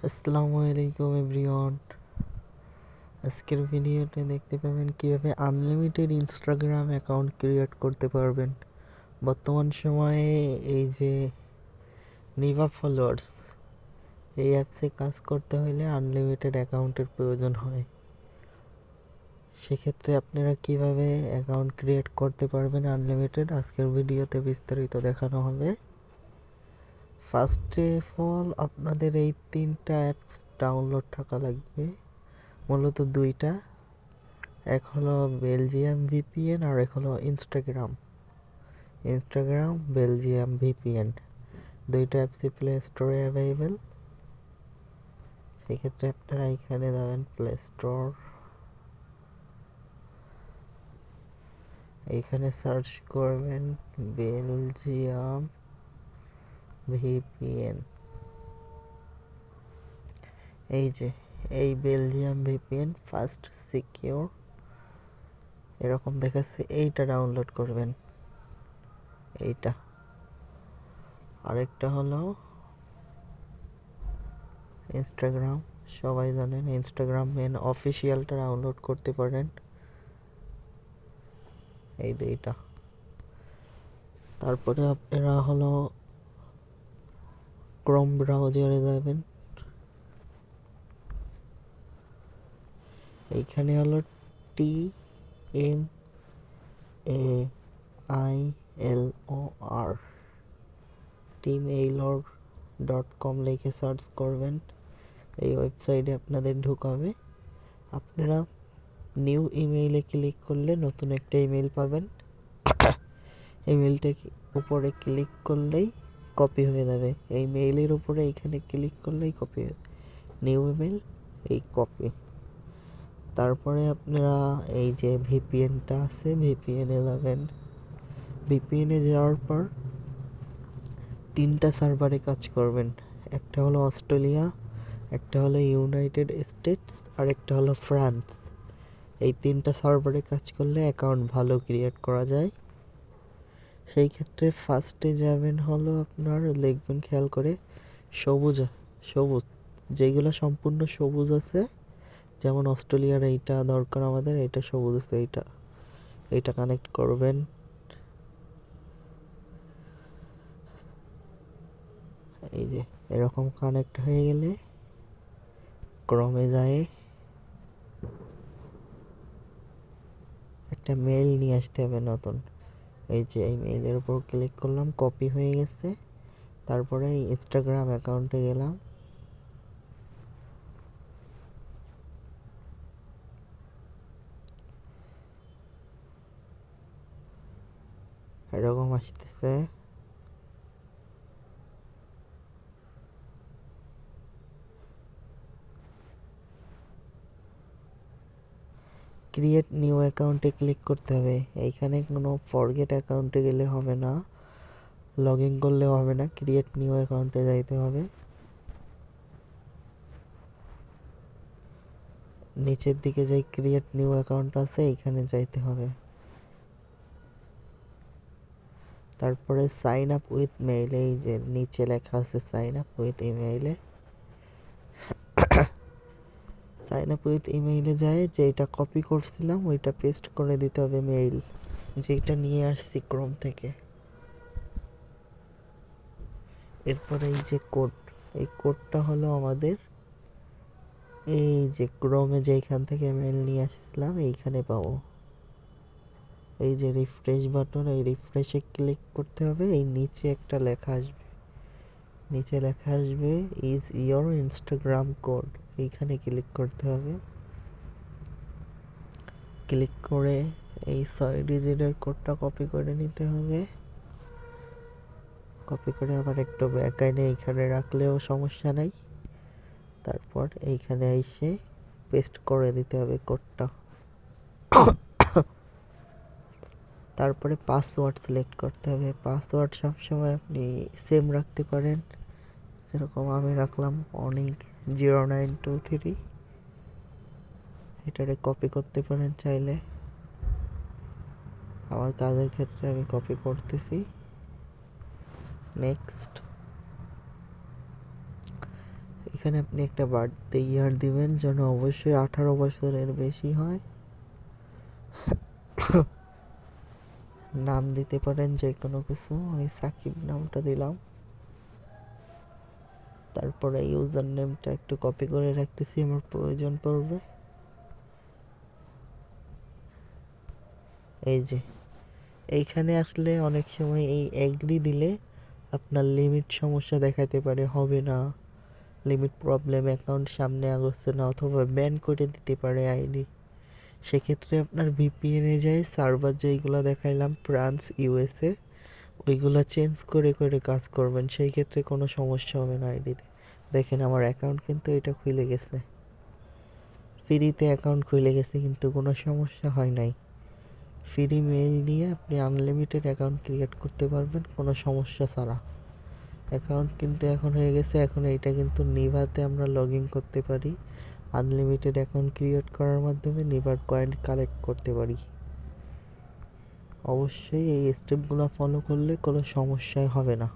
আসসালামু আলাইকুম এভরিওয়ান। আজকের ভিডিওতে দেখতে পাবেন কিভাবে আনলিমিটেড ইনস্টাগ্রাম অ্যাকাউন্ট ক্রিয়েট করতে পারবেন। বর্তমান সময়ে এই যে নিভা ফলোয়ার্স এই অ্যাপসে কাজ করতে হলে আনলিমিটেড অ্যাকাউন্টের প্রয়োজন হয়। সেক্ষেত্রে আপনারা কিভাবে অ্যাকাউন্ট ক্রিয়েট করতে পারবেন আনলিমিটেড আজকের ভিডিওতে বিস্তারিত দেখানো হবে। ফার্স্ট অফ অল আপনাদের এই তিনটা অ্যাপস ডাউনলোড থাকা লাগবে, মূলত দুইটা। এক হলো বেলজিয়াম ভিপিএন আর এক হলো ইনস্টাগ্রাম বেলজিয়াম ভিপিএন। দুইটা অ্যাপসই প্লে স্টোরে অ্যাভেলেবেল। সেক্ষেত্রে আপনারা এখানে যাবেন প্লে স্টোর, এইখানে সার্চ করবেন বেলজিয়াম ভিপিএন। এই যে এই বেলজিয়াম ভিপিএন ফাস্ট সিকিউর এরকম দেখাচ্ছে, এইটা ডাউনলোড করবেন। এইটা আরেকটা হলো ইনস্টাগ্রাম, সবাই জানেন ইনস্টাগ্রাম মেন অফিসিয়ালটা ডাউনলোড করতে পারেন, এই দুইটা। তারপরে আপনারা হলো ক্রোম ব্রাউজারে যাবেন, এইখানে হলো TMAILOR TMAILOR.com লিখে সার্চ করবেন। এই ওয়েবসাইটে আপনাদের ঢুকাবে। আপনারা নিউ ইমেইলে ক্লিক করলে নতুন একটা ইমেইল পাবেন। ইমেইলটা উপরে ক্লিক করলেই কপি হয়ে যাবে, এই মেইলের উপরে এইখানে ক্লিক করলেই কপি হবে নিউ ইমেইল, এই কপি। তারপরে আপনারা এই যে ভিপিএনটা আছে ভিপিএনে যাবেন। ভিপিএনে যাওয়ার পর তিনটা সার্ভারে কাজ করবেন, একটা হলো অস্ট্রেলিয়া, একটা হলো ইউনাইটেড স্টেটস আর একটা হলো ফ্রান্স। এই তিনটা সার্ভারে কাজ করলে অ্যাকাউন্ট ভালো ক্রিয়েট করা যায়। সেই ক্ষেত্রে ফার্স্টে যাবেন হলো আপনার, লিখবেন খেয়াল করে সবুজ যেগুলো সম্পূর্ণ সবুজ আছে, যেমন অস্ট্রেলিয়ার এইটা দরকার আমাদের, এইটা সবুজ আছে, এইটা কানেক্ট করবেন। এই যে এরকম কানেক্ট হয়ে গেলে ক্রমে যায় একটা মেইল নিয়ে আসতে হবে নতুন। এই যে এই মেইলের উপর ক্লিক করলাম, কপি হয়ে গেছে। তারপরে ইনস্টাগ্রাম অ্যাকাউন্টে গেলাম, এরকম আসতেছে। ক্রিয়েট নিউ অ্যাকাউন্টে ক্লিক করতে হবে। এইখানে কোনো ফরগেট অ্যাকাউন্টে গেলে হবে না, লগ ইন করলেও হবে না, ক্রিয়েট নিউ অ্যাকাউন্টে যাইতে হবে। নিচের দিকে যাই ক্রিয়েট নিউ অ্যাকাউন্ট আছে, এইখানে যাইতে হবে। তারপরে সাইন আপ উইথ মেইল, এই যে নিচে লেখা আছে সাইন আপ উইথ ইমেইলে। সাইন আপ উইথ ইমেইলে যায় যেটা কপি করছিলাম ওইটা পেস্ট করে দিতে হবে মেইল, যেটা নিয়ে আসছি ক্রোম থেকে। এরপরে এই যে কোড, এই কোডটা হলো আমাদের এই যে ক্রোমে যেখান থেকে মেইল নিয়ে আসছিলাম এইখানে পাবো। এই যে রিফ্রেশ বাটন, এই রিফ্রেশে ক্লিক করতে হবে। এই নিচে একটা লেখা আসবে, নিচে লেখা আসবে ইজ ইয়োর ইনস্টাগ্রাম কোড, এইখানে ক্লিক করতে হবে। ক্লিক করে এই 6 ডিজিটের কোডটা কপি করে নিতে হবে। কপি করে আবার একটু ব্যাক আইনে এইখানে রাখলেও সমস্যা নাই। তারপর এইখানে এসে পেস্ট করে দিতে হবে কোডটা। তারপরে পাসওয়ার্ড সিলেক্ট করতে হবে। পাসওয়ার্ড সবসময় আপনি সেম রাখতে পারেন, যেরকম আমি রাখলাম অনেক 0923। এটারে কপি করতে পারেন চাইলে, আমার কাজের ক্ষেত্রে আমি কপি করতেছি। নেক্সট এখানে আপনি একটা বার্থডে ইয়ার দিবেন যেন অবশ্যই 18 বছরের বেশি হয়। নাম দিতে পারেন যে কোনো কিছু, আমি সাকিব নামটা দিলাম। তারপরে ইউজার নেমটা একটু কপি করে রাখতেছি, আমার প্রয়োজন পড়বে। এই যে এইখানে আসলে অনেক সময় এই এগ্রি দিলে আপনার লিমিট সমস্যা দেখাতে পারে, হবে না, লিমিট প্রবলেম, অ্যাকাউন্ট সামনে আগচ্ছে না, অথবা ব্যান করে দিতে পারে আইডি। সেক্ষেত্রে আপনার ভিপিএনে যায় সার্ভার যেইগুলো দেখাইলাম ফ্রান্স, ইউএসএ, ওইগুলো চেঞ্জ করে করে কাজ করবেন, সেই ক্ষেত্রে কোনো সমস্যা হবে না আইডিতে। দেখেন আমার অ্যাকাউন্ট কিন্তু এটা খুলে গেছে, ফ্রিতে অ্যাকাউন্ট খুলে গেছে, কিন্তু কোনো সমস্যা হয় নাই। ফ্রি মেইল দিয়ে আপনি আনলিমিটেড অ্যাকাউন্ট ক্রিয়েট করতে পারবেন কোনো সমস্যা ছাড়া। অ্যাকাউন্ট কিন্তু এখন হয়ে গেছে, এখন এইটা কিন্তু নিভাতে আমরা লগ ইন করতে পারি, আনলিমিটেড অ্যাকাউন্ট ক্রিয়েট করার মাধ্যমে নিভার কয়েন কালেক্ট করতে পারি। অবশ্যই এই স্টেপগুলো ফলো করলে কোনো সমস্যাই হবে না।